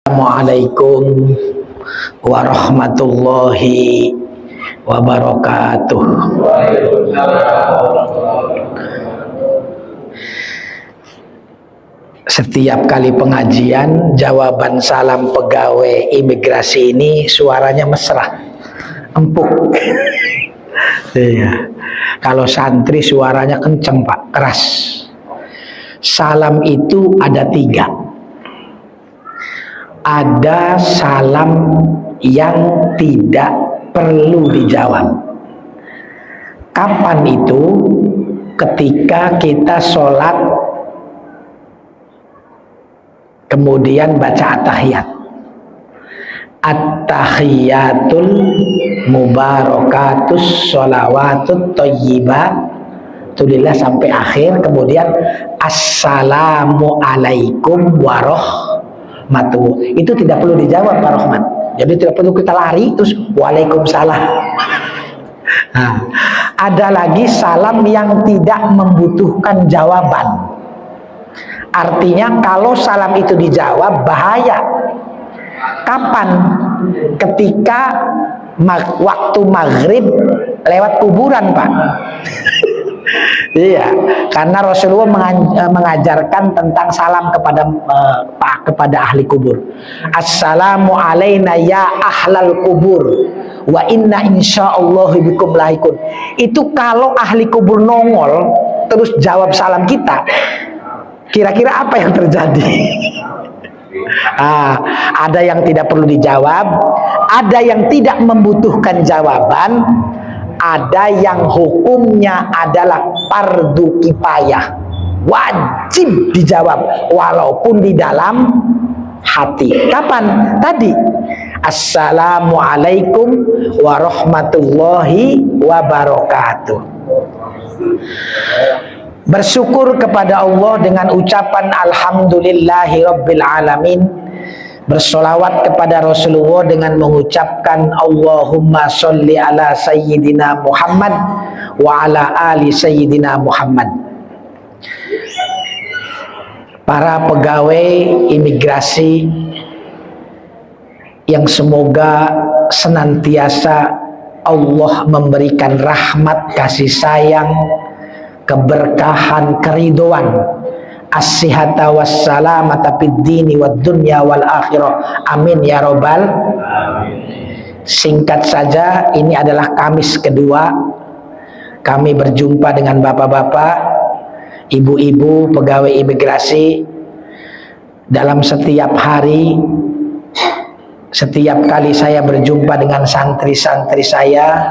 Assalamualaikum warahmatullahi wabarakatuh. Setiap kali pengajian, jawaban salam pegawai imigrasi ini suaranya mesra, empuk. Iya. Kalau santri suaranya kenceng, Pak, keras. Salam itu ada 3. Ada salam yang tidak perlu dijawab. Kapan itu? Ketika kita sholat kemudian baca at-tahiyat. At-tahiyatul mubarakatus sholawatut thayyibat tulillah sampai akhir, kemudian assalamualaikum warahmatullahi. Itu tidak perlu dijawab, Pak Rahmat. Jadi tidak perlu kita lari terus waalaikumsalam. Nah, ada lagi salam yang tidak membutuhkan jawaban. Artinya kalau salam itu dijawab bahaya. Kapan? Ketika waktu maghrib lewat kuburan, Pak. Iya, karena Rasulullah mengajarkan tentang salam kepada ahli kubur. Assalamu alaina ya ahlal kubur wa inna insyaallah bikum lahikun. Itu kalau ahli kubur nongol terus jawab salam kita, kira-kira apa yang terjadi? Ada yang tidak perlu dijawab, ada yang tidak membutuhkan jawaban, ada yang hukumnya adalah fardu kifayah, wajib dijawab walaupun di dalam hati. Kapan? Tadi assalamualaikum warahmatullahi wabarakatuh. Bersyukur kepada Allah dengan ucapan alhamdulillahi rabbil alamin. Bersolawat kepada Rasulullah dengan mengucapkan Allahumma sholli ala sayyidina Muhammad wa ala ali sayyidina Muhammad. Para pegawai imigrasi yang semoga senantiasa Allah memberikan rahmat, kasih sayang, keberkahan, keridhoan, as-sihata wassalamata fid dini wad dunya wal akhirah. Amin ya robbal. Singkat saja, ini adalah Kamis kedua kami berjumpa dengan bapak-bapak, ibu-ibu pegawai imigrasi. Dalam setiap hari, setiap kali saya berjumpa dengan santri-santri saya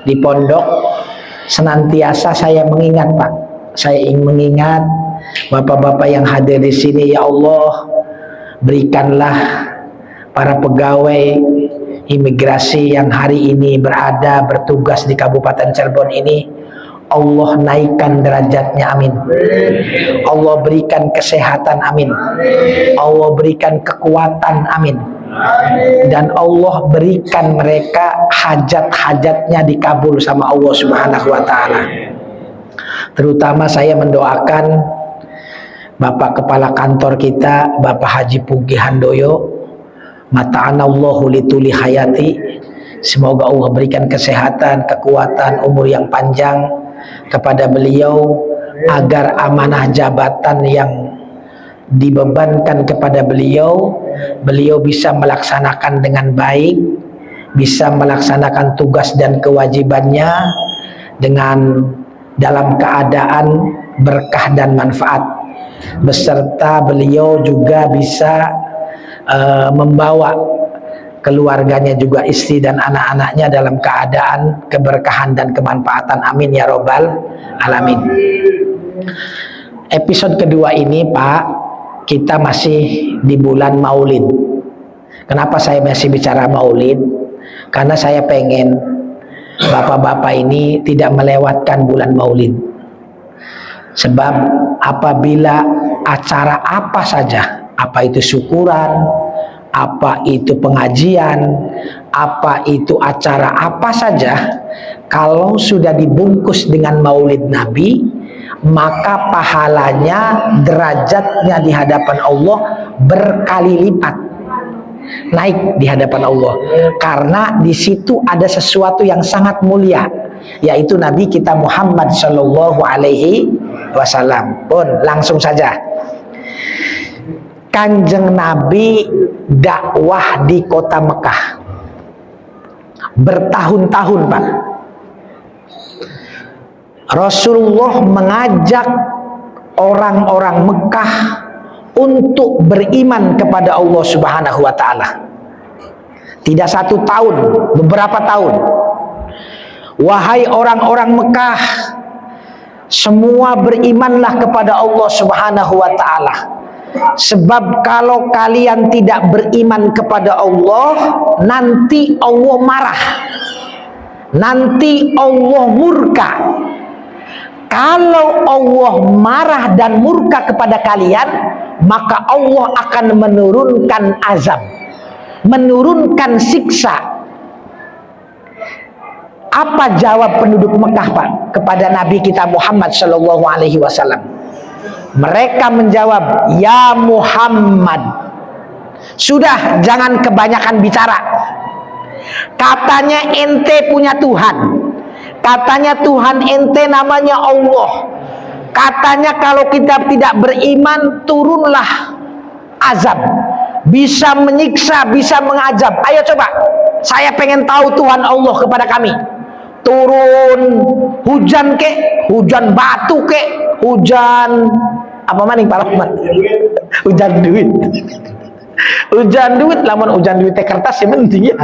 di pondok, senantiasa saya mengingat, Pak. Saya ingin mengingat bapak-bapak yang hadir di sini. Ya Allah, berikanlah para pegawai imigrasi yang hari ini bertugas di Kabupaten Cirebon ini, Allah naikkan derajatnya, amin. Allah berikan kesehatan, amin. Allah berikan kekuatan, amin. Dan Allah berikan mereka hajat-hajatnya dikabul sama Allah Subhanahu wa ta'ala. Terutama saya mendoakan Bapak Kepala Kantor kita, Bapak Haji Pugi Handoyo, mata'anallahu lituli hayati. Semoga Allah berikan kesehatan, kekuatan, umur yang panjang kepada beliau, agar amanah jabatan yang dibebankan kepada beliau bisa melaksanakan dengan baik, bisa melaksanakan tugas dan kewajibannya dengan dalam keadaan berkah dan manfaat, beserta beliau juga bisa membawa keluarganya juga, istri dan anak-anaknya dalam keadaan keberkahan dan kemanfaatan, amin ya robbal alamin. Episode kedua ini, Pak, kita masih di bulan Maulid. Kenapa saya masih bicara Maulid? Karena saya pengen bapak-bapak ini tidak melewatkan bulan Maulid. Sebab apabila acara apa saja, apa itu syukuran, apa itu pengajian, apa itu acara apa saja, kalau sudah dibungkus dengan Maulid Nabi, maka pahalanya, derajatnya di hadapan Allah berkali lipat. naik di hadapan Allah, karena di situ ada sesuatu yang sangat mulia, yaitu Nabi kita Muhammad Shallallahu Alaihi Wasallam. Pun langsung saja, Kanjeng Nabi dakwah di kota Mekah bertahun-tahun, Pak. Rasulullah mengajak orang-orang Mekah untuk beriman kepada Allah Subhanahu wa Ta'ala. Tidak 1 tahun, beberapa tahun. Wahai orang-orang Mekah, semua berimanlah kepada Allah Subhanahu wa Ta'ala. Sebab kalau kalian tidak beriman kepada Allah, nanti Allah marah, nanti Allah murka. Kalau Allah marah dan murka kepada kalian, maka Allah akan menurunkan azab, menurunkan siksa. Apa jawab penduduk Mekah, Pak, kepada Nabi kita Muhammad Shallallahu Alaihi Wasallam? Mereka menjawab, ya Muhammad, sudah, jangan kebanyakan bicara. Katanya ente punya Tuhan, katanya Tuhan ente namanya Allah, katanya kalau kita tidak beriman turunlah azab, bisa menyiksa, bisa mengazab. Ayo coba, saya pengen tahu Tuhan Allah kepada kami. Turun hujan kek, hujan batu kek, hujan apa maning Pak Rahmat? Hujan duit. Hujan duit, lamun hujan duit kertas yang penting ya.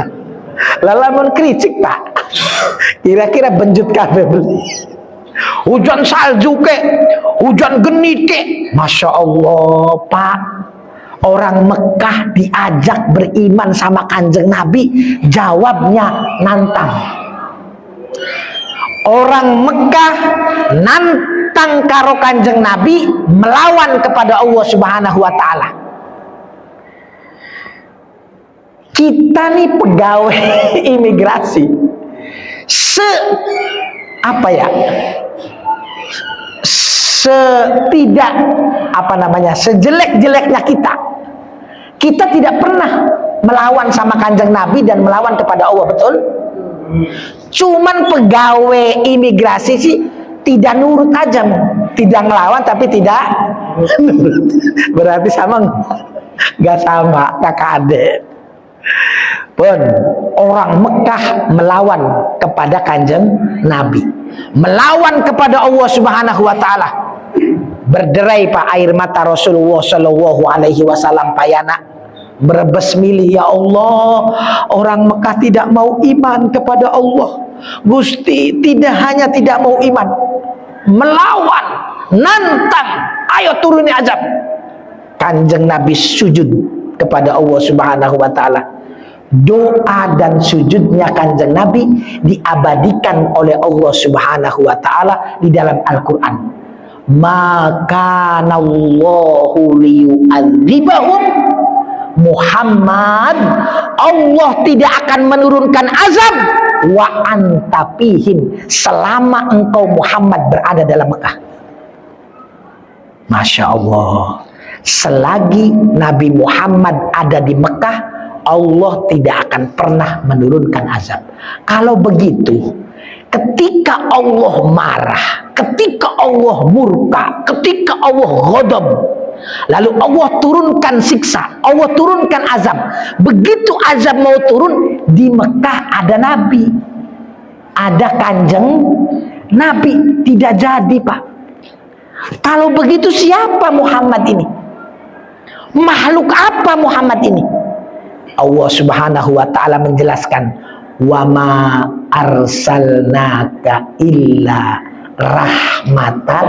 Lamun kericik, Pak, kira-kira benjut kabeh beli. Hujan salju kek, hujan geni kek, Masya Allah, Pak. Orang Mekah diajak beriman sama Kanjeng Nabi, jawabnya nantang. Orang Mekah nantang karo Kanjeng Nabi, melawan kepada Allah Subhanahu wa Ta'ala. Kita nih pegawai imigrasi, sejelek-jeleknya kita tidak pernah melawan sama Kanjeng Nabi dan melawan kepada Allah, betul? Cuman pegawai imigrasi sih tidak nurut aja, tidak ngelawan tapi tidak nurut. Berarti sama nggak sama, kakak adik. Pun orang Mekah melawan kepada Kanjeng Nabi, melawan kepada Allah Subhanahu wa Ta'ala. Berderai, Pak, air mata Rasulullah Shallallahu Alaihi Wasallam payana berebes milih, ya Allah, orang Mekah tidak mau iman kepada Allah. Gusti tidak hanya tidak mau iman, melawan, nantang, ayo turuni azab. Kanjeng Nabi sujud kepada Allah Subhanahu wa Ta'ala. Doa dan sujudnya Kanjeng Nabi diabadikan oleh Allah Subhanahu wa Ta'ala di dalam Al-Quran. Maka Allahu liyu'adzibahum Muhammad, Allah tidak akan menurunkan azab wa anta fihim, selama engkau Muhammad berada dalam Mekah. Masya Allah, selagi Nabi Muhammad ada di Mekah, Allah tidak akan pernah menurunkan azab. Kalau begitu, ketika Allah marah, ketika Allah murka, ketika Allah ghadab, lalu Allah turunkan siksa, Allah turunkan azab. Begitu azab mau turun, di Mekah ada Nabi, ada Kanjeng Nabi, tidak jadi, Pak. Kalau begitu siapa Muhammad ini? Makhluk apa Muhammad ini? Allah Subhanahu wa Ta'ala menjelaskan, wa ma arsalnaka illa rahmatan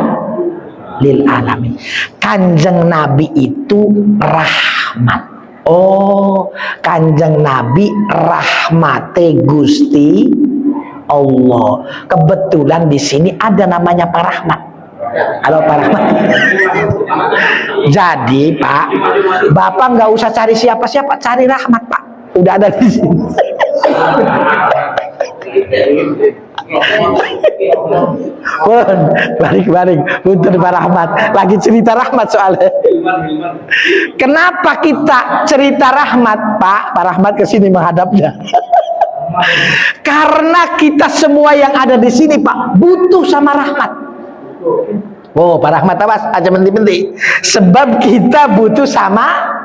lil alamin. Kanjeng Nabi itu rahmat. Oh, Kanjeng Nabi rahmate Gusti Allah. Kebetulan di sini ada namanya Pak Rahmat. Halo Pak Rahmat. Jadi Pak, Bapak nggak usah cari siapa-siapa, cari Rahmat, Pak. Udah ada di sini. Pun, balik. Punten Pak Rahmat. Lagi cerita rahmat soalnya. Kenapa kita cerita rahmat, Pak? Pak Rahmat kesini menghadapnya. Karena kita semua yang ada di sini, Pak, butuh sama rahmat. Oh, Pak Rahmat awas aja menti-menti. Sebab kita butuh sama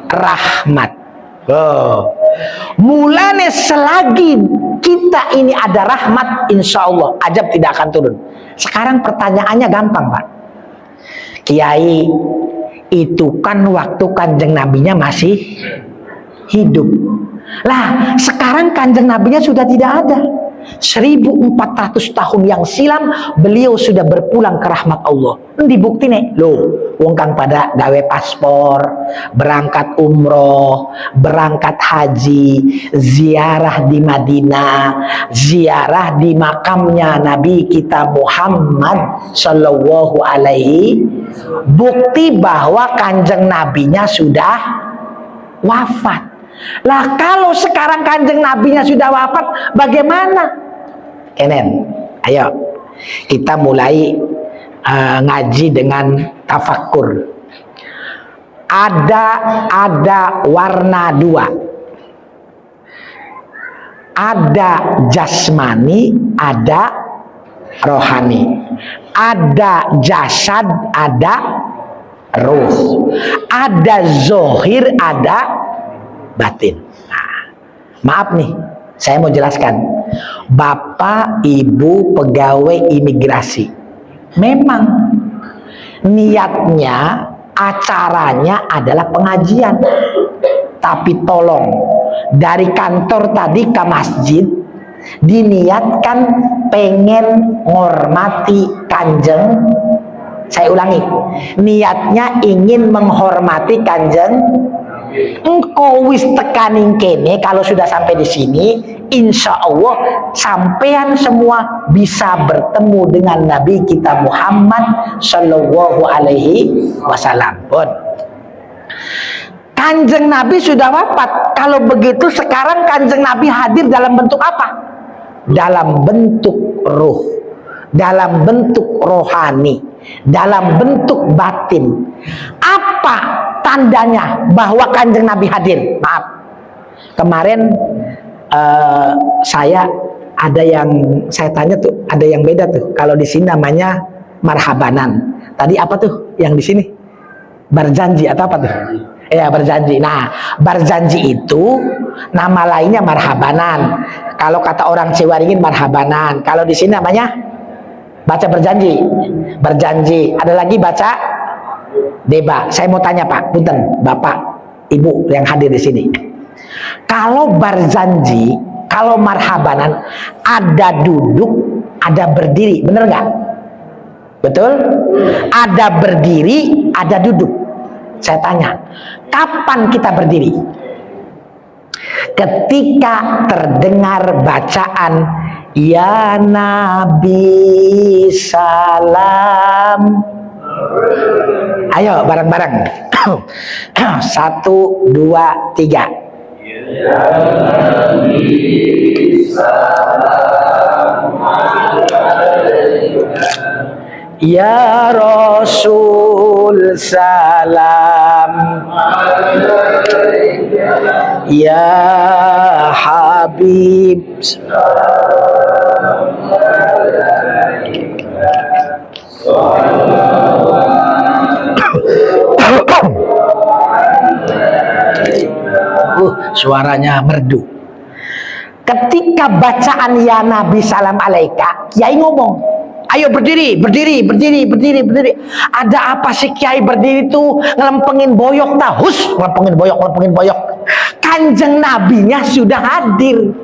rahmat. Oh. Mulanya selagi kita ini ada rahmat, insya Allah ajab tidak akan turun. Sekarang pertanyaannya gampang, Pak. Kiai, itu kan waktu kanjeng nabinya masih hidup. Lah, sekarang kanjeng nabinya sudah tidak ada. 1400 tahun yang silam beliau sudah berpulang ke rahmat Allah. Dibukti nih, loh, wong kang pada gawe paspor, berangkat umroh, berangkat haji, ziarah di Madinah, ziarah di makamnya Nabi kita Muhammad Sallallahu Alaihi, bukti bahwa kanjeng nabinya sudah wafat. Lah kalau sekarang kanjeng nabinya sudah wafat, bagaimana? Kenen, ayo kita mulai ngaji dengan tafakkur. Ada warna dua. Ada jasmani, ada rohani. Ada jasad, ada ruh. Ada zohir, ada batin. Nah, maaf nih, saya mau jelaskan. Bapak, Ibu, pegawai imigrasi, memang niatnya, acaranya adalah pengajian. Tapi tolong, dari kantor tadi ke masjid, diniatkan pengen menghormati kanjeng. Saya ulangi, niatnya ingin menghormati kanjeng. Engkau wis tekaning kene, kalau sudah sampai di sini, insya Allah sampean semua bisa bertemu dengan Nabi kita Muhammad Sallallahu Alaihi Wasallam. Kanjeng Nabi sudah wafat. Kalau begitu sekarang kanjeng Nabi hadir dalam bentuk apa? Dalam bentuk ruh, dalam bentuk rohani, dalam bentuk batin. Apa tandanya bahwa kanjeng Nabi hadir? Maaf, kemarin saya ada yang saya tanya tuh, ada yang beda tuh. Kalau di sini namanya marhabanan. Tadi apa tuh yang di sini? Berjanji atau apa tuh? Ya, berjanji. Nah, berjanji itu nama lainnya marhabanan. Kalau kata orang Ciwaringin marhabanan. Kalau di sini namanya baca berjanji. Berjanji. Ada lagi baca deba. Saya mau tanya Pak, punten, Bapak, Ibu yang hadir di sini. Kalau berjanji, kalau marhabanan, ada duduk, ada berdiri, bener nggak? Betul? Ada berdiri, ada duduk. Saya tanya, kapan kita berdiri? Ketika terdengar bacaan Ya Nabi Salam. Ayo bareng-bareng. 1, 2, 3. Ya Nabi Salam. Ya Rasul salam. Ya Habib suaranya merdu. Ketika bacaan Ya Nabi salam alaika, Kiai ngomong, ayo berdiri, berdiri, berdiri, berdiri, berdiri. Ada apa sih Kiai berdiri tuh ngelempengin boyok dah? Hus, ngelempengin boyok, ngelempengin boyok. Kanjeng Nabinya sudah hadir.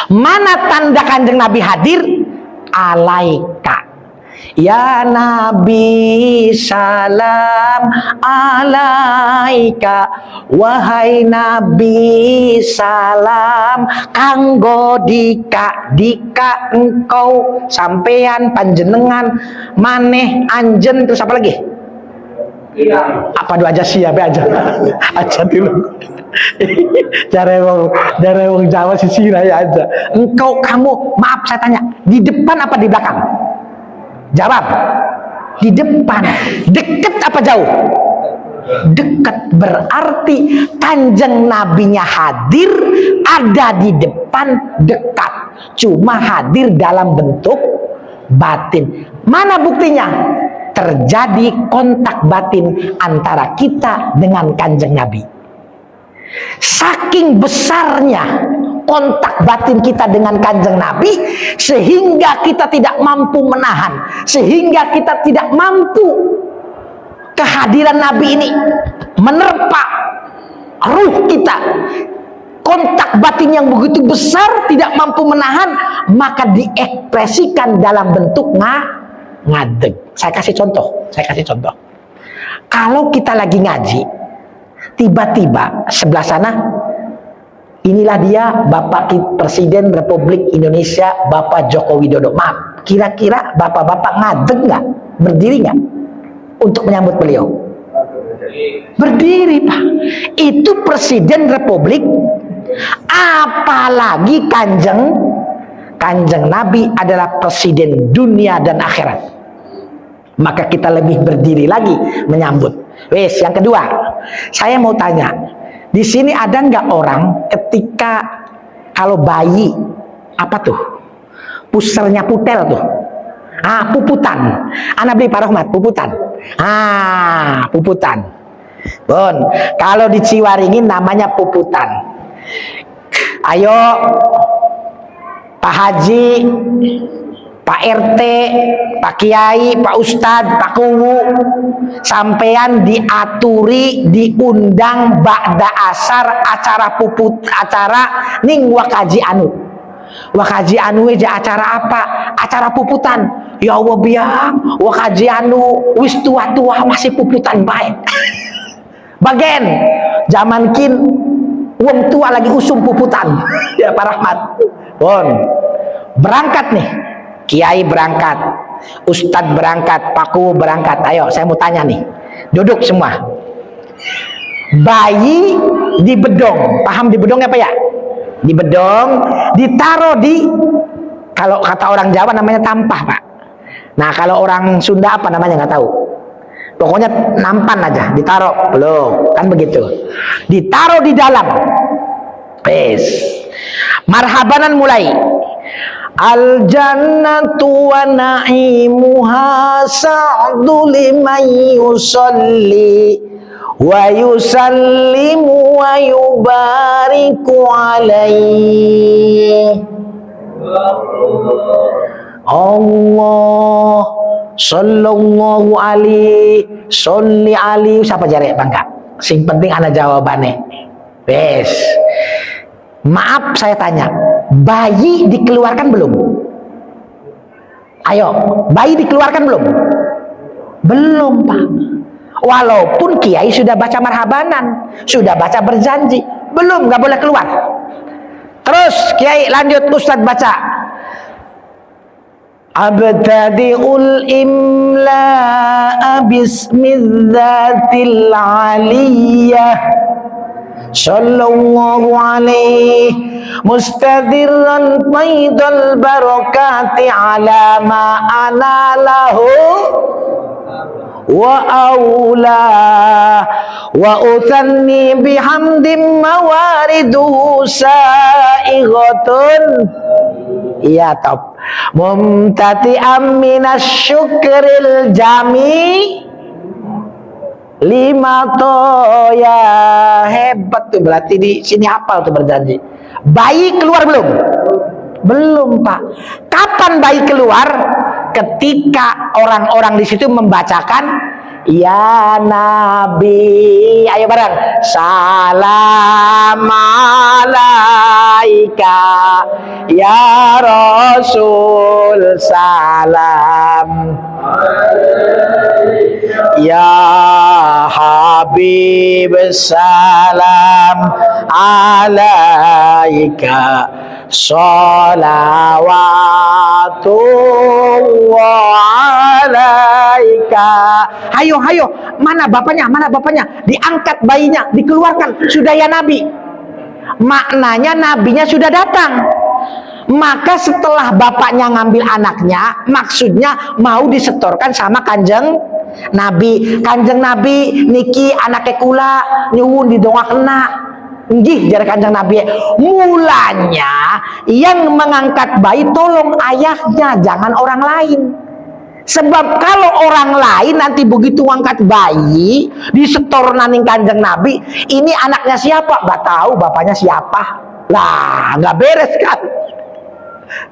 Mana tanda kanjeng Nabi hadir? Alaika. Ya Nabi salam alaika. Wahai Nabi salam kanggo dika. Dika engkau, sampean, panjenengan, maneh, anjen, terus apa lagi? Apa dua aja siapa aja? Aja dulu. Cara wong Jawa sisi raya aja. Kamu, maaf saya tanya, di depan apa di belakang? Jawab. Di depan. Dekat apa jauh? Dekat. Berarti kanjeng nabinya hadir, ada di depan, dekat. Cuma hadir dalam bentuk batin. Mana buktinya? Terjadi kontak batin antara kita dengan kanjeng nabi. Saking besarnya kontak batin kita dengan kanjeng nabi, sehingga kita tidak mampu menahan, sehingga kita tidak mampu kehadiran nabi ini menerpa ruh kita. Kontak batin yang begitu besar tidak mampu menahan, maka diekspresikan dalam bentuk ngadeg. Saya kasih contoh. Kalau kita lagi ngaji, tiba-tiba sebelah sana, inilah dia Bapak Presiden Republik Indonesia, Bapak Joko Widodo. Maaf, kira-kira bapak-bapak ngadeg nggak? Berdiri nggak untuk menyambut beliau? Berdiri, Pak. Itu Presiden Republik. Apalagi kanjeng Nabi adalah Presiden dunia dan akhirat, maka kita lebih berdiri lagi menyambut. Wes, yang kedua, saya mau tanya, di sini ada nggak orang ketika kalau bayi apa tuh pusernya putel tuh, puputan, anak beli Pak Rahmat, puputan, puputan. Bon, kalau di Ciwaringin namanya puputan. Ayo Pak Haji, Pak RT, Pak Kiai, Pak Ustadz, Pak Kuwu, sampean diaturi, diundang ba'da asar acara ning wakaji anu. Wakaji anu aja acara apa? Acara puputan. Ya Allah biang, wakaji anu wis tua-tua masih puputan baik. Bagian zaman kin wong tua lagi usum puputan. Ya Pak Rahmat. Bon. Berangkat nih. Kiai berangkat, Ustadz berangkat, Paku berangkat. Ayo, saya mau tanya nih. Duduk semua. Bayi di bedong. Paham di bedong apa ya? Di bedong, ditaruh di, kalau kata orang Jawa namanya tampah, Pak. Nah, kalau orang Sunda apa namanya nggak tahu. Pokoknya nampan aja, ditaruh. Belum, kan begitu. Ditaruh di dalam. Pes. Marhabanan mulai. Al jannatu wa na'imuha sa'du liman yusalli wa yusallimu wa yubariku alaihi. Allah sallallahu alaihi sholli alaihi. Siapa jare bangga? Sing penting ana jawabannya. Wes. Maaf saya tanya, bayi dikeluarkan belum? Ayo, bayi dikeluarkan belum? Belum, Pak. Walaupun kiai sudah baca marhabanan, sudah baca berjanji, belum, nggak boleh keluar. Terus kiai lanjut, Ustadz baca. Abtadi'ul imla'a bismidzatil aliyah sallallahu alaihi mustadirran faidal barakati ala ma anallahu wa aula wa uthanni bihamdim mawariduhu saighatun. Iya top. Mumtati aminas syukril jami lima toya. Hebat tuh, berarti di sini hafal tuh berjanji. Bayi keluar belum? Belum, Pak. Kapan bayi keluar? Ketika orang-orang di situ membacakan ya Nabi, ayo bareng, salam alaika ya Rasul, salam ya Habib, salam alaika salawatullah alaika. Hayo, hayo, mana bapaknya, mana bapaknya? Diangkat bayinya, dikeluarkan. Sudah ya Nabi. Maknanya nabinya sudah datang. Maka setelah bapaknya ngambil anaknya, maksudnya mau disetorkan sama kanjeng Nabi. Kanjeng Nabi niki anaknya kula nyuwun didongakna. Nggih jar kanjeng Nabi. Mulanya yang mengangkat bayi tolong ayahnya, jangan orang lain. Sebab kalau orang lain nanti begitu angkat bayi disetor naning kanjeng Nabi, ini anaknya siapa? Gak tahu bapaknya siapa. Lah, nggak beres kan?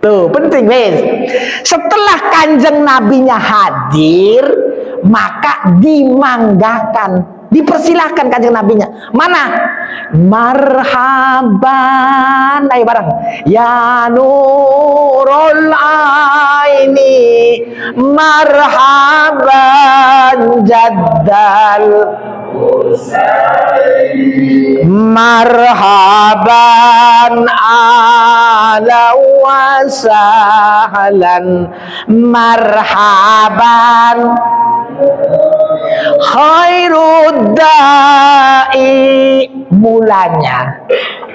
Tuh penting wes. Setelah kanjeng nabinya hadir, maka dimanggakan, dipersilahkan kanjeng nabinya. Mana? Marhaban, ayo bareng. Ya nurul aini, marhaban jaddal marhaban ala wa sahlan, marhaban khairud da'i. Mulanya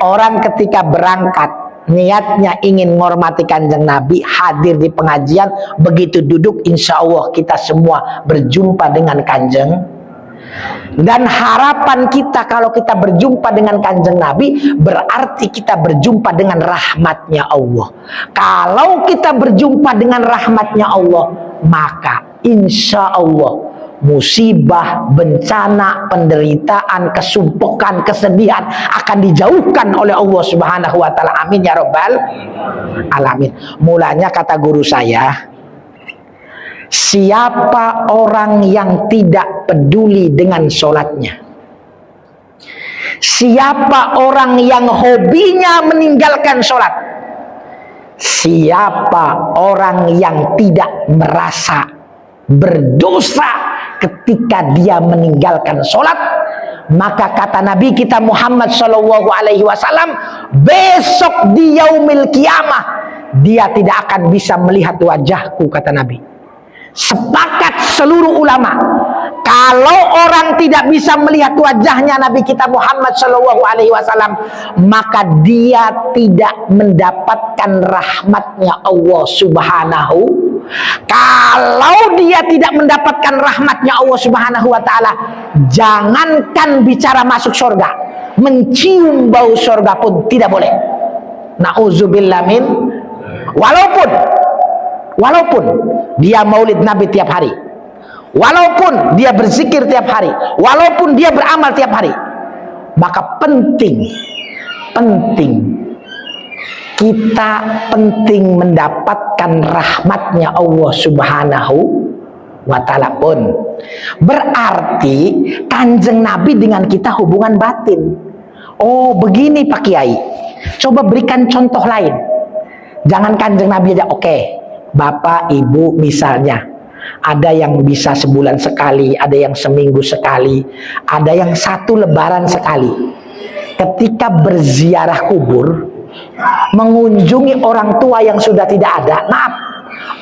orang ketika berangkat niatnya ingin menghormati kanjeng Nabi, hadir di pengajian, begitu duduk insya Allah kita semua berjumpa dengan kanjeng. Dan harapan kita kalau kita berjumpa dengan kanjeng Nabi, berarti kita berjumpa dengan rahmatnya Allah. Kalau kita berjumpa dengan rahmatnya Allah, maka insya Allah musibah, bencana, penderitaan, kesumpukan, kesedihan akan dijauhkan oleh Allah Subhanahu wa ta'ala. Amin ya rabbal alamin. Mulanya kata guru saya, siapa orang yang tidak peduli dengan sholatnya, siapa orang yang hobinya meninggalkan sholat, siapa orang yang tidak merasa berdosa ketika dia meninggalkan sholat, maka kata Nabi kita Muhammad SAW, besok di yaumil kiamah dia tidak akan bisa melihat wajahku, kata Nabi. Sepakat seluruh ulama, kalau orang tidak bisa melihat wajahnya Nabi kita Muhammad SAW, maka dia tidak mendapatkan rahmatnya Allah Subhanahu. Kalau dia tidak mendapatkan rahmatnya Allah Subhanahu wa ta'ala, jangankan bicara masuk surga, mencium bau surga pun tidak boleh. Na'udzubillah min. Walaupun dia maulid Nabi tiap hari, walaupun dia berzikir tiap hari, walaupun dia beramal tiap hari, maka penting kita mendapatkan rahmatnya Allah Subhanahu wa ta'ala pun. Berarti kanjeng Nabi dengan kita hubungan batin. Oh begini Pak Kiai, coba berikan contoh lain. Jangan kanjeng Nabi aja, oke. Bapak, ibu misalnya, ada yang bisa sebulan sekali, ada yang seminggu sekali, ada yang satu lebaran sekali. Ketika berziarah kubur, mengunjungi orang tua yang sudah tidak ada, maaf,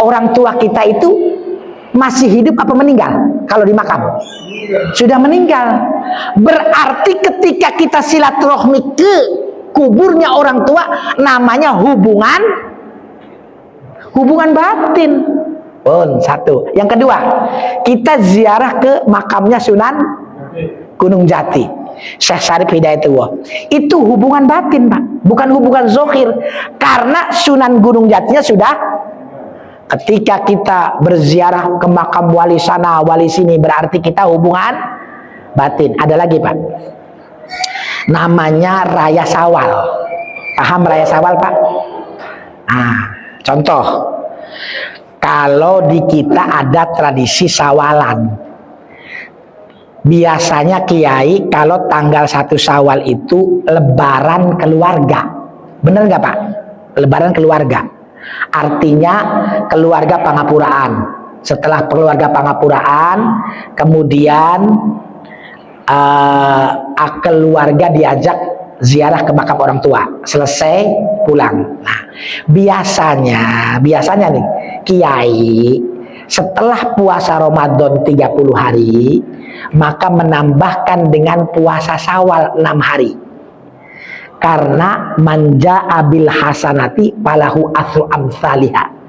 orang tua kita itu masih hidup apa meninggal? Kalau di makam sudah meninggal. Berarti ketika kita silaturahmi ke kuburnya orang tua, namanya hubungan batin pun satu. Yang kedua, kita ziarah ke makamnya Sunan Gunung Jati, Syekh Syarif Hidayatullah. Itu hubungan batin Pak, bukan hubungan zohir. Karena Sunan Gunung Jatinya sudah. Ketika kita berziarah ke makam wali sana wali sini, berarti kita hubungan batin. Ada lagi Pak, namanya Raya Sawal. Paham Raya Sawal Pak? Contoh, kalau di kita ada tradisi sawalan, biasanya kiai kalau tanggal 1 Syawal itu lebaran keluarga. Bener nggak Pak? Lebaran keluarga. Artinya keluarga Pangapuraan. Setelah keluarga Pangapuraan, kemudian keluarga diajak ziarah ke makam orang tua, selesai pulang. Nah, biasanya nih kiai setelah puasa Ramadan 30 hari, maka menambahkan dengan puasa Syawal 6 hari. Karena manja abil hasanati falahu asru amsalihha.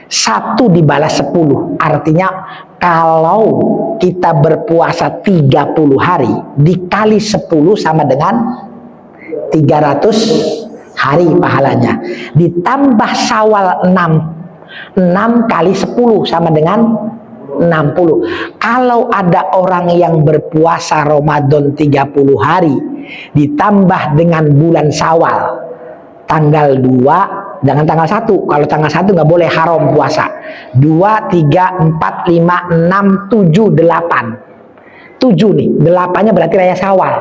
1 dibalas 10. Artinya kalau kita berpuasa 30 hari dikali 10 sama dengan 300 hari pahalanya. Ditambah Syawal 6 kali 10 sama dengan 60. Kalau ada orang yang berpuasa Ramadan 30 hari ditambah dengan bulan Syawal tanggal 2, jangan tanggal 1. Kalau tanggal 1 nggak boleh, haram puasa. 2, 3, 4, 5, 6, 7, 8. 7 nih, 8-nya berarti raya Syawal.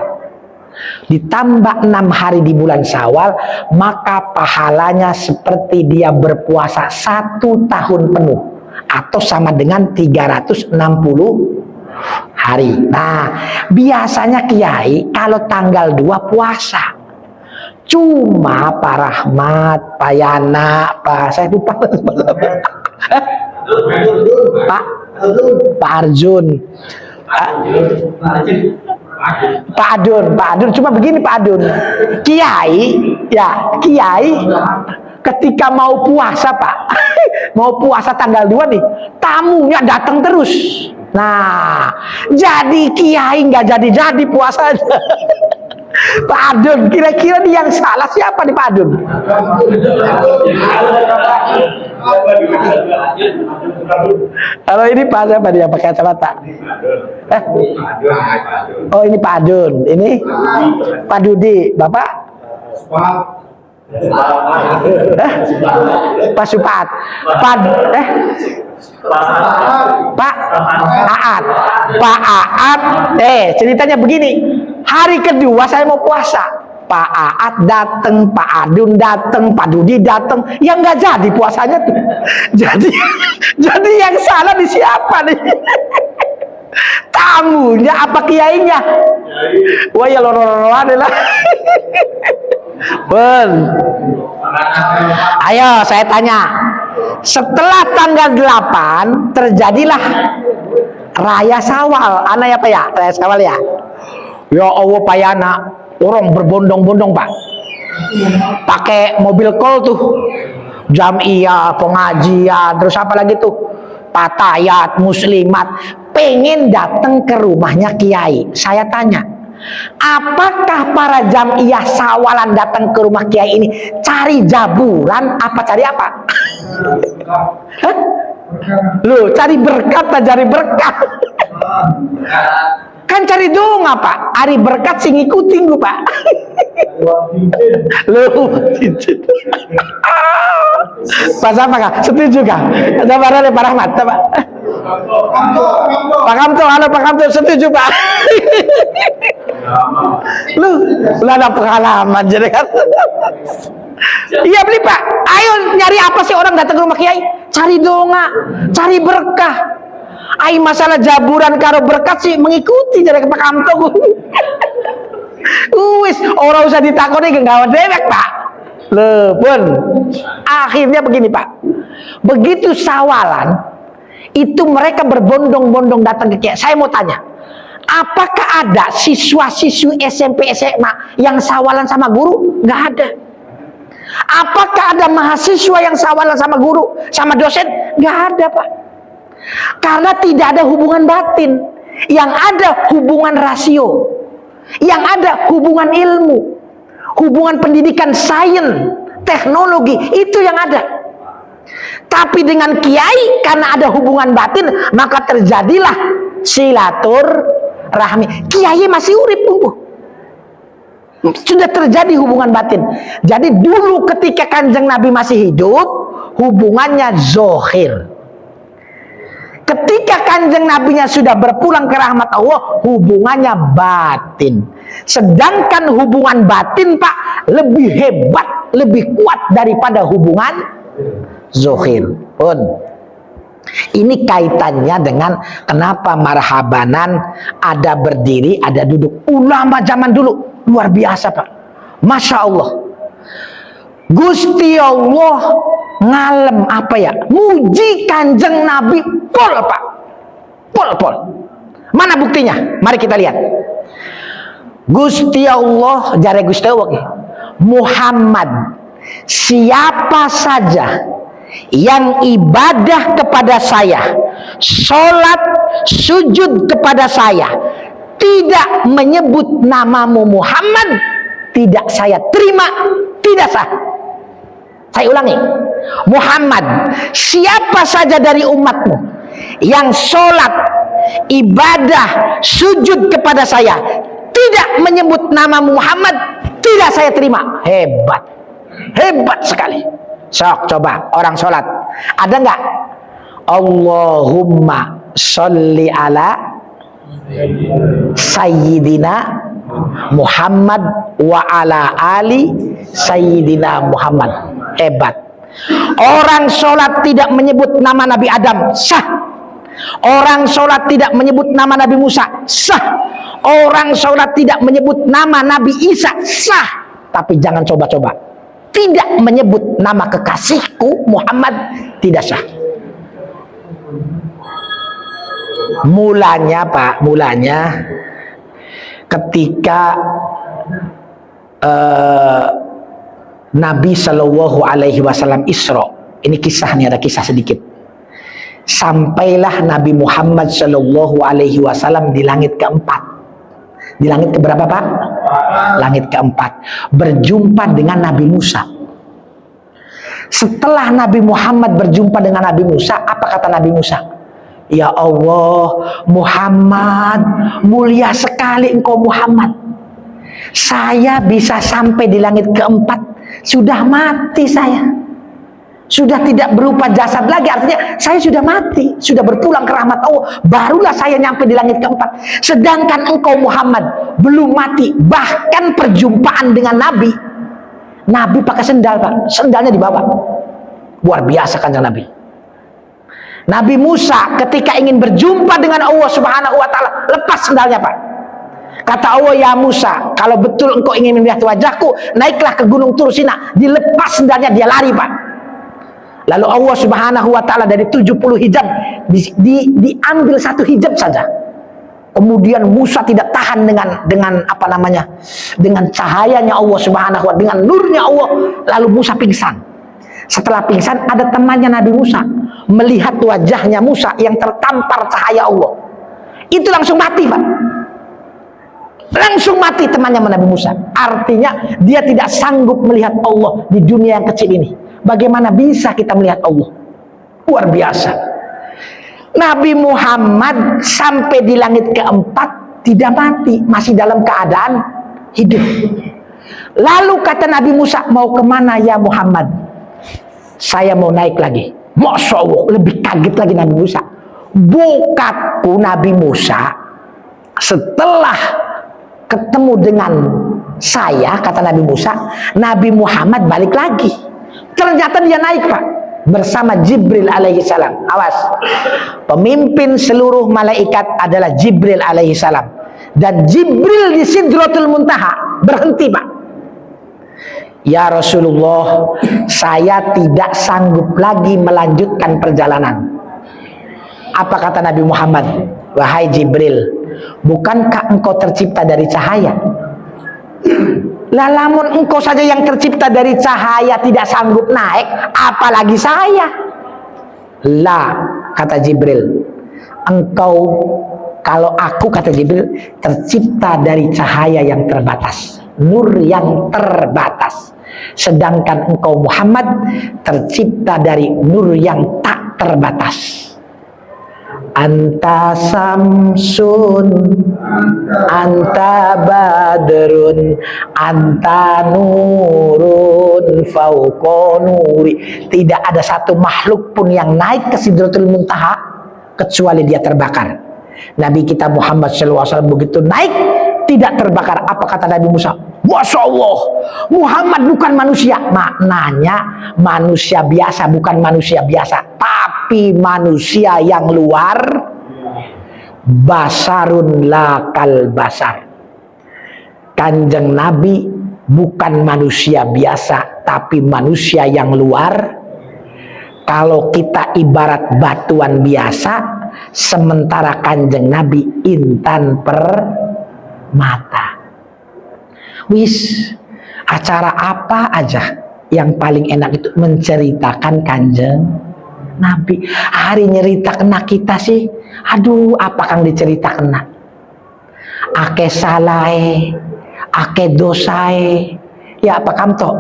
Ditambah 6 hari di bulan Syawal, maka pahalanya seperti dia berpuasa 1 tahun penuh, atau sama dengan 360 hari. Nah, biasanya kiai kalau tanggal 2 puasa. Cuma Pak Rahmat, Pak Yana, saya lupa Pak Arjun, Pak Adun. Cuma begini Pak Adun, kiai ketika mau puasa Pak, mau puasa tanggal 2 nih, tamunya datang terus. Nah, jadi kiai nggak jadi puasanya. Pak Adun, kira-kira nih yang salah siapa nih Pak Adun? Kalau ini Pak siapa dia pakai kacamata? Oh, ini Pak Adun, ini Pak Dudi, Bapak? Pak Supat, Pak Aat. Ceritanya begini, hari kedua saya mau puasa, Pak Aat datang, Pak Adun datang, Pak Dudi datang, yang nggak jadi puasanya tuh. Jadi yang salah di siapa nih? Tamunya apa kiainya? Wah ya loro-loroan lah. Ayo saya tanya, setelah tanggal 8 terjadilah raya Syawal. Anak apa ya? Raya Syawal ya? Ya Allah Pak Yana, orang berbondong-bondong Pak, pakai mobil kol tuh, jamiah, pengajian, terus apa lagi tuh, patayat, muslimat, pengen datang ke rumahnya kiai. Saya tanya, apakah para jamiah Syawalan datang ke rumah kiai ini cari jaburan apa cari apa? Hah? Loh, cari berkat tak cari berkat? Kan cari donga Pak, hari berkat sing ngikutin gue Pak. Loh, Pak siapa kah? Setuju kah? Coba ada Pak Rahmat, coba. Pak Kamto, halo Pak Kamto, setuju Pak? Lu ada pengalaman jadi kan? Iya beli Pak. Ayo nyari apa sih orang datang ke rumah kiai? Cari donga, cari berkah. Ai masalah jaburan karo berkat sih mengikuti jadi Pak Kamto. Wis orang usah ditakoni genggawan dewek Pak. Lepun. Akhirnya begini Pak. Begitu Syawalan itu mereka berbondong-bondong datang ke kiai. Saya mau tanya, apakah ada siswa-siswi SMP SMA yang Syawalan sama guru? Nggak ada. Apakah ada mahasiswa yang Syawalan sama guru, sama dosen? Nggak ada Pak. Karena tidak ada hubungan batin. Yang ada hubungan rasio, yang ada hubungan ilmu, hubungan pendidikan, sains, teknologi, itu yang ada. Tapi dengan kiai karena ada hubungan batin, maka terjadilah silaturahmi. Kiai masih urip tumbuh, sudah terjadi hubungan batin. Jadi dulu ketika Kanjeng Nabi masih hidup, hubungannya zohir. Ketika Kanjeng Nabinya sudah berpulang ke rahmat Allah, hubungannya batin. Sedangkan hubungan batin Pak lebih hebat, lebih kuat daripada hubungan zohir pun. Ini kaitannya dengan kenapa marhabanan ada berdiri, ada duduk. Ulama zaman dulu luar biasa Pak, Masya Allah. Gusti Allah ngalem apa ya, muji kanjeng Nabi pol pak, pol. Mana buktinya? Mari kita lihat. Gusti Allah, jare Gusti Allah, Muhammad, siapa saja yang ibadah kepada saya, sholat, sujud kepada saya, tidak menyebut namamu Muhammad, tidak saya terima, tidak sah. Saya ulangi, Muhammad, siapa saja dari umatmu yang sholat, ibadah, sujud kepada saya, tidak menyebut nama Muhammad, tidak saya terima. Hebat sekali. Sok coba orang sholat, ada nggak Allahumma sholli ala Sayyidina Muhammad wa ala ali Sayyidina Muhammad? Hebat. Orang sholat tidak menyebut nama Nabi Adam, sah. Orang sholat tidak menyebut nama Nabi Musa, sah. Orang sholat tidak menyebut nama Nabi Isa, sah. Tapi jangan coba-coba, tidak menyebut nama kekasihku Muhammad, tidak sah. Mulanya Pak, ketika Nabi Shallallahu Alaihi Wasallam Isra, ini kisahnya, ada kisah sedikit. Sampailah Nabi Muhammad Shallallahu Alaihi Wasallam di langit keempat. Di langit keberapa Pak? Langit keempat. Berjumpa dengan Nabi Musa. Setelah Nabi Muhammad berjumpa dengan Nabi Musa, apa kata Nabi Musa? Ya Allah, Muhammad, mulia sekali engkau Muhammad. Saya bisa sampai di langit keempat, sudah mati saya. Sudah tidak berupa jasad lagi, artinya saya sudah mati, sudah berpulang ke rahmat Allah, barulah saya nyampe di langit keempat. Sedangkan engkau Muhammad belum mati, bahkan perjumpaan dengan Nabi pakai sendal Pak, sendalnya dibawa. Luar biasa kan Nabi. Nabi Musa ketika ingin berjumpa dengan Allah Subhanahu wa Ta'ala, lepas sendalnya Pak. Kata Allah, ya Musa, kalau betul engkau ingin melihat wajahku, naiklah ke gunung Tur Sina. Dilepas sendalnya, dia lari Pak. Lalu Allah Subhanahu wa Ta'ala dari 70 hijab diambil satu hijab saja. Kemudian Musa tidak tahan dengan apa namanya, dengan cahayanya Allah Subhanahu wa Ta'ala, dengan nurnya Allah. Lalu Musa pingsan. Setelah pingsan, ada temannya Nabi Musa melihat wajahnya Musa yang tertampar cahaya Allah. Itu langsung mati Pak. Langsung mati temannya Nabi Musa. Artinya dia tidak sanggup melihat Allah di dunia yang kecil ini. Bagaimana bisa kita melihat Allah? Luar biasa. Nabi Muhammad sampai di langit keempat tidak mati, masih dalam keadaan hidup. Lalu kata Nabi Musa, mau kemana ya Muhammad? Saya mau naik lagi. Masya Allah, lebih kaget lagi Nabi Musa. Bokapku Nabi Musa setelah ketemu dengan saya, kata Nabi Musa, Nabi Muhammad balik lagi. Ternyata dia naik Pak, bersama Jibril alaihissalam. Awas, pemimpin seluruh malaikat adalah Jibril alaihissalam. Dan Jibril di Sidratul Muntaha berhenti Pak. Ya Rasulullah, saya tidak sanggup lagi melanjutkan perjalanan. Apa kata Nabi Muhammad? Wahai Jibril, bukankah engkau tercipta dari cahaya? Lamun engkau saja yang tercipta dari cahaya tidak sanggup naik, apalagi saya. Lah, kata Jibril, engkau, kalau aku, kata Jibril, tercipta dari cahaya yang terbatas, nur yang terbatas. Sedangkan engkau Muhammad tercipta dari nur yang tak terbatas. Anta samsun, anta badrun, anta nurun fauqa nuri. Tidak ada satu makhluk pun yang naik ke Sidratul Muntaha kecuali dia terbakar. Nabi kita Muhammad SAW begitu naik tidak terbakar. Apa kata Nabi Musa? Masya Allah, Muhammad bukan manusia. Maknanya manusia biasa, bukan manusia biasa, tapi manusia yang luar basarun lakal basar. Kanjeng Nabi bukan manusia biasa, tapi manusia yang luar Kalau kita ibarat batuan biasa, sementara Kanjeng Nabi intan permata. Wis, acara apa aja yang paling enak itu menceritakan Kanjeng Nabi. Hari nyerita kena kita sih, aduh apa kang dicerita kena. Ake salahe, ake dosae, ya apa kamto?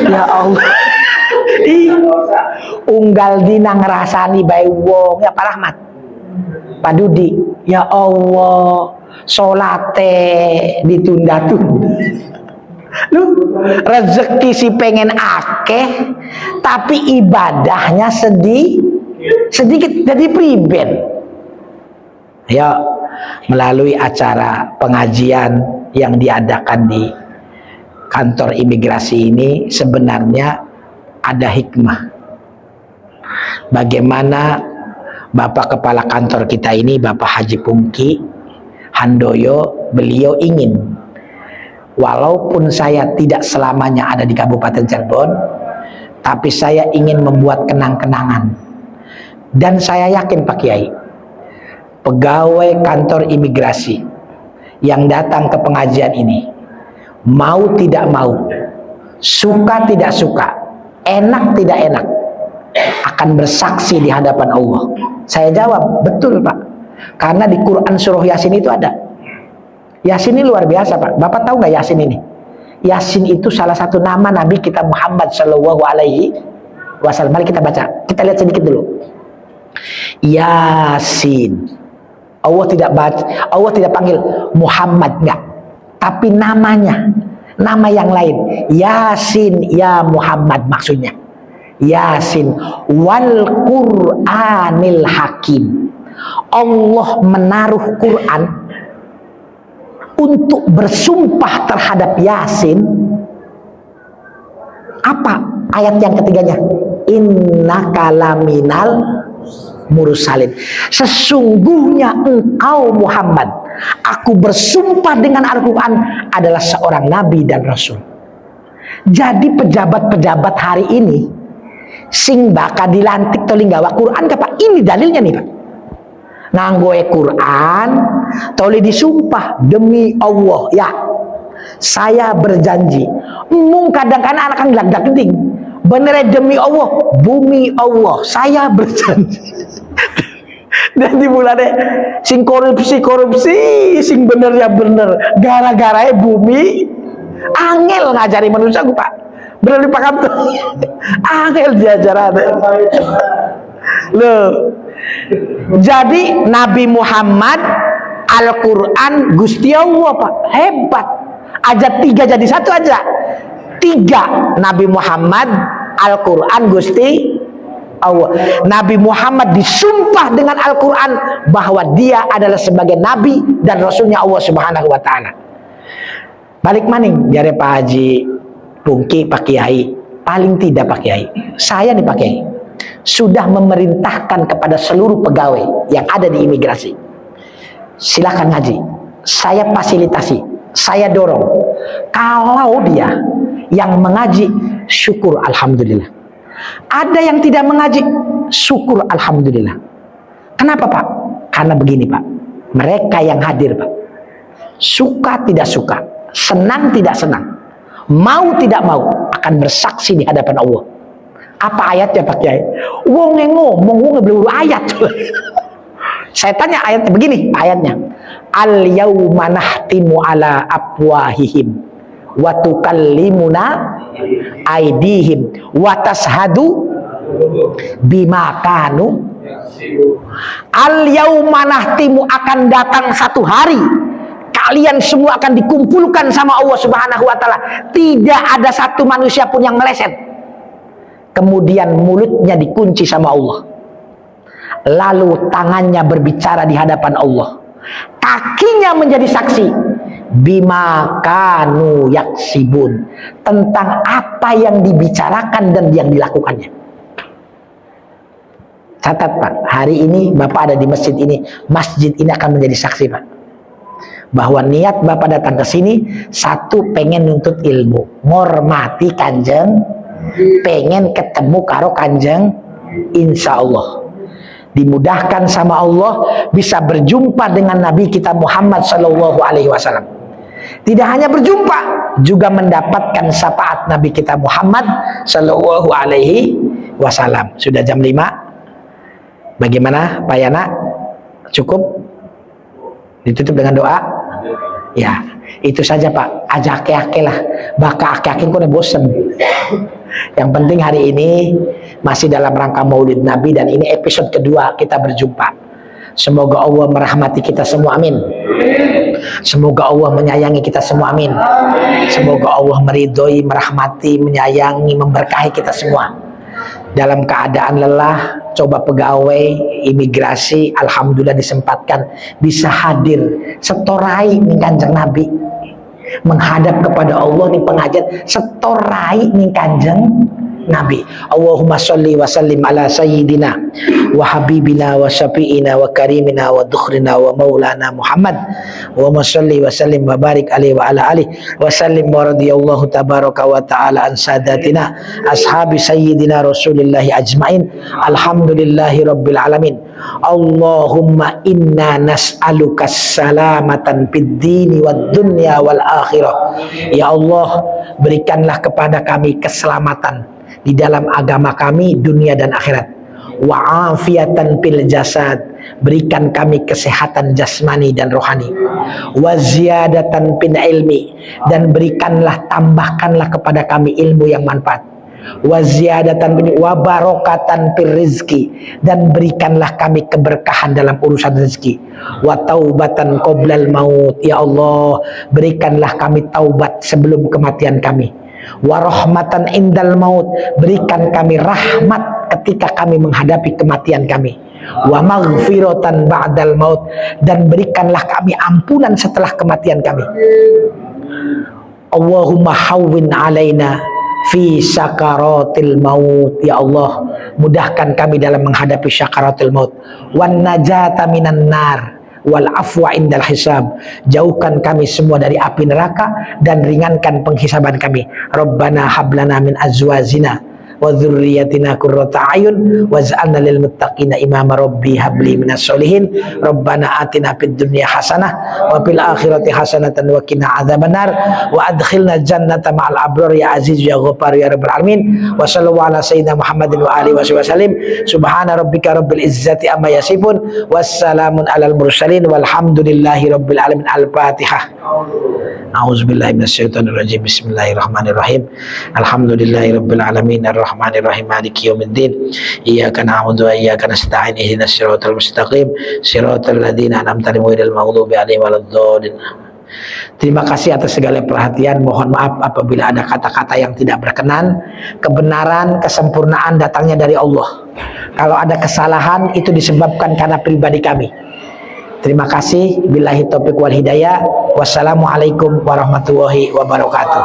Ya Allah. Unggal dina ngerasani bae wong, ya Pak Rahmat, Pak Dudi, ya Allah, solate ditunda-tunda. Lu rezeki si pengen akeh, tapi ibadahnya sedikit jadi priben. Ya, melalui acara pengajian yang diadakan di kantor imigrasi ini sebenarnya ada hikmah. Bagaimana Bapak Kepala Kantor kita ini, Bapak Haji Pungki Handoyo, beliau ingin, walaupun saya tidak selamanya ada di Kabupaten Cirebon, tapi saya ingin membuat kenang-kenangan. Dan saya yakin Pak Kiai, pegawai kantor imigrasi yang datang ke pengajian ini, mau tidak mau, suka tidak suka, enak tidak enak, akan bersaksi di hadapan Allah. Saya jawab, betul Pak, karena di Quran surah Yasin itu ada. Yasin ini luar biasa Pak. Bapak tahu nggak Yasin ini? Yasin itu salah satu nama Nabi kita Muhammad Shallallahu Alaihi Wasallam. Mari kita baca, kita lihat sedikit dulu. Yasin, Allah tidak baca, Allah tidak panggil Muhammad, enggak, tapi namanya, nama yang lain. Yasin, ya Muhammad maksudnya. Yasin wal Qur'anil Hakim. Allah menaruh Quran untuk bersumpah terhadap Yasin. Apa ayat yang ketiganya? Innaka laminal mursalin. Sesungguhnya engkau Muhammad, aku bersumpah dengan Al-Quran, adalah seorang nabi dan rasul. Jadi pejabat-pejabat hari ini sing bakal dilantik toli nggawa Quran Pak, ini dalilnya nih Pak. Nganggoe Quran toli disumpah demi Allah, ya saya berjanji. Mung kadang-kadang anak kan gelak geding, bener demi Allah, bumi Allah, saya berjanji. Dan dimulai sing korupsi, sing bener ya bener, gara-gara bumi angel ngajari manusia gue Pak. Bener Pak Kamto, angel diajaran loh. Jadi Nabi Muhammad, Al-Quran, Gusti Allah Pak, hebat. Aja tiga jadi satu aja. Tiga, Nabi Muhammad, Al-Quran, Gusti Allah. Nabi Muhammad disumpah dengan Al-Quran bahwa dia adalah sebagai Nabi dan Rasulnya Allah Subhanahu Wa Ta'ala. Balik maning, jare Pak Haji Pungki, Pak Kiai, paling tidak Pak Kiai, saya nih Pak Kiai sudah memerintahkan kepada seluruh pegawai yang ada di imigrasi, silakan ngaji, saya fasilitasi, saya dorong. Kalau dia yang mengaji, syukur alhamdulillah. Ada yang tidak mengaji, syukur alhamdulillah. Kenapa Pak? Karena begini Pak, mereka yang hadir Pak, suka tidak suka, senang tidak senang, mau tidak mau, akan bersaksi di hadapan Allah. Apa ayatnya Pak Kiai? Wong yang ngomong, wong belum ayat. Saya tanya ayatnya begini, ayatnya. Al yauma nahtimu ala afwahihim wa tukallimuna aydihim wa tashhadu bima kanu. Al yauma nahtimu, akan datang satu hari kalian semua akan dikumpulkan sama Allah Subhanahu Wa Ta'ala. Tidak ada satu manusia pun yang meleset. Kemudian mulutnya dikunci sama Allah, lalu tangannya berbicara di hadapan Allah, kakinya menjadi saksi bima kanu yaksibun, tentang apa yang dibicarakan dan yang dilakukannya. Catat Pak, hari ini Bapak ada di masjid ini akan menjadi saksi Pak, bahwa niat Bapak datang ke sini, satu, pengen nuntut ilmu, ngormati Kanjeng, pengen ketemu karo Kanjeng insya Allah dimudahkan sama Allah bisa berjumpa dengan Nabi kita Muhammad Sallallahu Alaihi Wasallam. Tidak hanya berjumpa, juga mendapatkan syafaat Nabi kita Muhammad Sallallahu Alaihi Wasallam. Sudah jam 5. Bagaimana Pak Yana? Cukup? Ditutup dengan doa? Ya, itu saja Pak. Aja ake-ake lah. Baka ake-ake kok udah bosen. Yang penting hari ini masih dalam rangka Maulid Nabi dan ini episode kedua kita berjumpa. Semoga Allah merahmati kita semua, amin. Semoga Allah menyayangi kita semua, amin. Semoga Allah meridhoi, merahmati, menyayangi, memberkahi kita semua. Dalam keadaan lelah, coba pegawai imigrasi, alhamdulillah disempatkan bisa hadir setorai nih Kanjeng Nabi, menghadap kepada Allah nih pengajian setorai nih Kanjeng Nabi. Allahumma sholli wa sallim ala sayyidina wa habibina wa syafi'ina wa karimina wa dukhrina wa maulana Muhammad. Allahumma sholli wa sallim wa barik alaihi wa ala alihi wa sallim wa radiyallahu tabaraka wa ta'ala an sadatina ashabi sayyidina rasulillahi ajmain. Alhamdulillahi rabbil alamin. Allahumma inna nas'aluka salamatan fid dini wad dunya wal akhirah. Ya Allah, berikanlah kepada kami keselamatan di dalam agama kami, dunia dan akhirat. Wa afiatan fil jasad, berikan kami kesehatan jasmani dan rohani. Wa ziyadatan fil ilmi, dan berikanlah, tambahkanlah kepada kami ilmu yang manfaat. Wa ziyadatan wa barokatan fil rizki, dan berikanlah kami keberkahan dalam urusan rezeki. Wa taubatan qoblal maut, ya Allah, berikanlah kami taubat sebelum kematian kami. Wa rahmatan indal maut, berikan kami rahmat ketika kami menghadapi kematian kami. Wa maghfiratan ba'dal maut, dan berikanlah kami ampunan setelah kematian kami. Allahumma hawwin alaina fi sakaratil maut, ya Allah, mudahkan kami dalam menghadapi sakaratul maut. Wan najata minan nar wal afwa indal hisab, jauhkan kami semua dari api neraka dan ringankan penghisaban kami. Rabbana hablana min azwajina wa dzurriyyatina qurrata a'yun waj'alna lil muttaqina imama. Rabbi habli minas solihin. Rabbana atina fid dunya hasanah wa fil akhirati hasanatan wa qina adzabannar wa adkhilna jannata ma'al abrar ya aziz ya ghaffar ya rabbal alamin. Wa sallallahu ala sayyidina Muhammadin wa alihi wasallam. Subhana rabbika rabbil izzati amma yasifun wassalamun alal mursalin walhamdulillahi rabbil alamin. Al-Fatihah. A'udzubillahi minasyaitonir rajim. Bismillahirrahmanirrahim. Alhamdulillahi rabbil alamin arrahmanir rahim maliki yaumiddin. Iyyaka na'budu wa iyyaka nasta'in. Ihdinas siratal mustaqim siratal ladzina an'amta 'alaihim ghairil maghdubi 'alaihim waladdallin. Terima kasih atas segala perhatian. Mohon maaf apabila ada kata-kata yang tidak berkenan. Kebenaran, kesempurnaan datangnya dari Allah. Kalau ada kesalahan itu disebabkan karena pribadi kami. Terima kasih. Billahi taufiq wal hidayah. Wassalamualaikum warahmatullahi wabarakatuh.